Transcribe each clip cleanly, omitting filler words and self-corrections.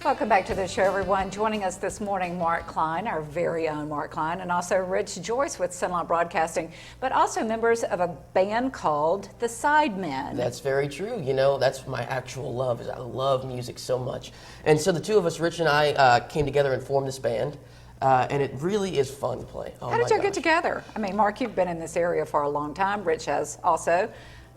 Welcome back to the show, everyone. Joining us this morning, Mark Klein, our very own Mark Klein, and also Rich Joyce with Sunlight Broadcasting, but also members of a band called the Sidemen. That's very true. You know, that's my actual love, is I love music so much. And so the two of us, Rich and I, came together and formed this band. And it really is fun to play. Oh, How did y'all get together? I mean, Mark, you've been in this area for a long time. Rich has also.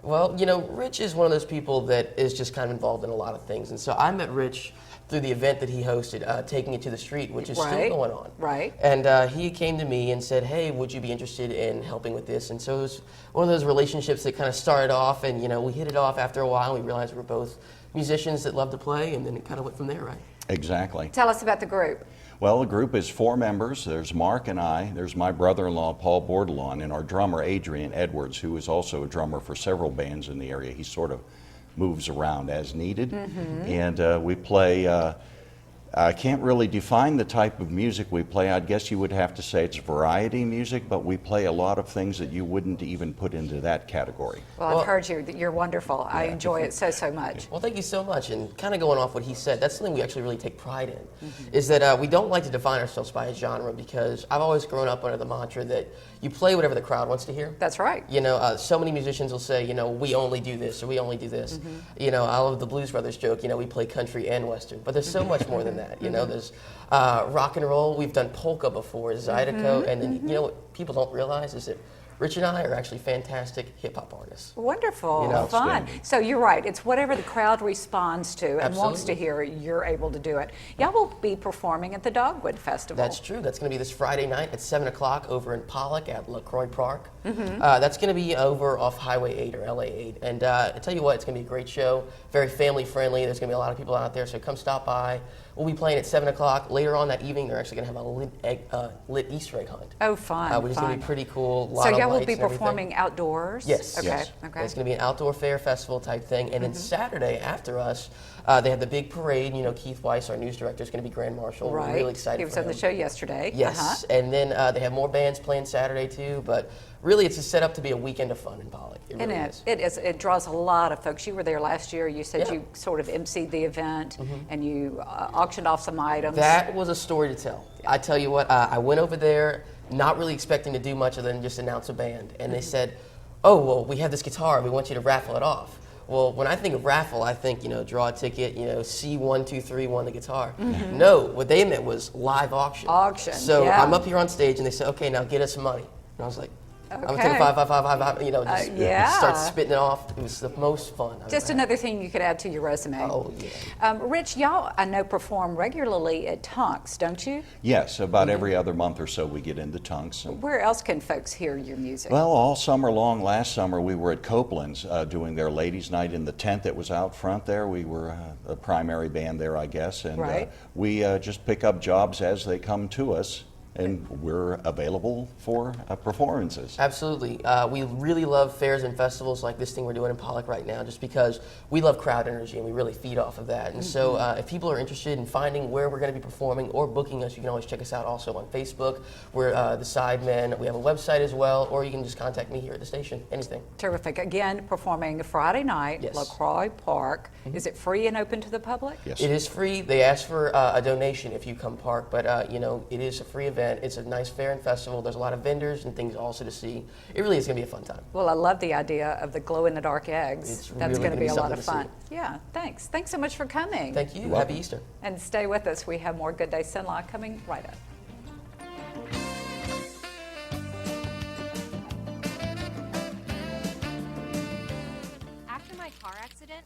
Well, you know, Rich is one of those people that is just kind of involved in a lot of things. And so I met Rich through the event that he hosted, Taking It to the Street, which is still going on. Right. And he came to me and said, hey, would you be interested in helping with this? And so it was one of those relationships that kind of started off, and, you know, we hit it off after a while. We realized we were both musicians that love to play, and then it kind of went from there, right? Exactly. Tell us about the group. Well, the group is 4 members. There's Mark and I. There's my brother-in-law, Paul Bordelon, and our drummer, Adrian Edwards, who is also a drummer for several bands in the area. He sort of moves around as needed. And we play, I can't really define the type of music we play. I guess you would have to say it's variety music, but we play a lot of things that you wouldn't even put into that category. Well, I've heard you. You're wonderful. I enjoy it so much. Well, thank you so much. And kind of going off what he said, that's something we actually really take pride in, is that we don't like to define ourselves by a genre, because I've always grown up under the mantra that you play whatever the crowd wants to hear. That's right. You know, so many musicians will say, you know, we only do this or we only do this. You know, I love the Blues Brothers joke, you know, we play country and Western, but there's so much more than that. You know, there's rock and roll, we've done polka before, Zydeco, and then, you know, what people don't realize is that Rich and I are actually fantastic hip-hop artists. Wonderful, You know, fun. So you're right, it's whatever the crowd responds to and wants to Absolutely. hear, you're able to do it. Y'all will be performing at the Dogwood Festival. That's true. That's going to be this Friday night at 7 o'clock over in Pollock at LaCroix Park. That's going to be over off Highway 8 or LA 8. And I tell you what, it's going to be a great show, very family-friendly. There's going to be a lot of people out there, so come stop by. We'll be playing at 7 o'clock. Later on that evening, they're actually going to have a lit Easter egg hunt. Oh, fun, which is fun. going to be pretty cool. So y'all will be performing outdoors? Yes. Okay. Yes. Okay. It's going to be an outdoor fair festival type thing. And then Saturday after us, they have the big parade. You know, Keith Weiss, our news director, is going to be Grand Marshal. Right. We're really excited He was for on the him. show yesterday. Yes. And then they have more bands playing Saturday too. But really, it's set up to be a weekend of fun in Pollock. It really is. It is. It draws a lot of folks. You were there last year. You said Yeah. you sort of emceed the event and you auctioned off some items. That was a story to tell. I tell you what, I went over there not really expecting to do much other than just announce a band. And they said, oh, well, we have this guitar. We want you to raffle it off. Well, when I think of raffle, I think, you know, draw a ticket, you know, C123 won the guitar. No, what they meant was live auction. Auction, So yeah. I'm up here on stage and they said, okay, now get us some money. And I was like, I'm gonna take Okay. a five, you know, just yeah. start spitting it off. It was the most fun I've Just ever had. another thing you could add to your resume. Oh, yeah. Rich, y'all, I know, perform regularly at Tunks, don't you? Yes, about every other month or so we get into Tunks. And, Where else can folks hear your music? well, all summer long, last summer, we were at Copeland's doing their ladies' night in the tent that was out front there. We were a primary band there, I guess. And Right. we just pick up jobs as they come to us, and we're available for performances. Absolutely. We really love fairs and festivals like this thing we're doing in Pollock right now, just because we love crowd energy and we really feed off of that. And so if people are interested in finding where we're going to be performing or booking us, you can always check us out also on Facebook. We're the Sidemen. We have a website as well, or you can just contact me here at the station. Anything. Terrific. Again, performing Friday night, Yes. LaCroix Park. Is it free and open to the public? Yes. It is free. They ask for a donation if you come park, but you know, it is a free event. It's a nice fair and festival. There's a lot of vendors and things also to see. It really is going to be a fun time. Well, I love the idea of the glow-in-the-dark eggs. It's That's really going to be a lot something of to fun. Yeah, thanks. Thanks so much for coming. Thank you. You're Happy welcome. Easter. And stay with us. We have more Good Day Sunlight coming right up. After my car accident,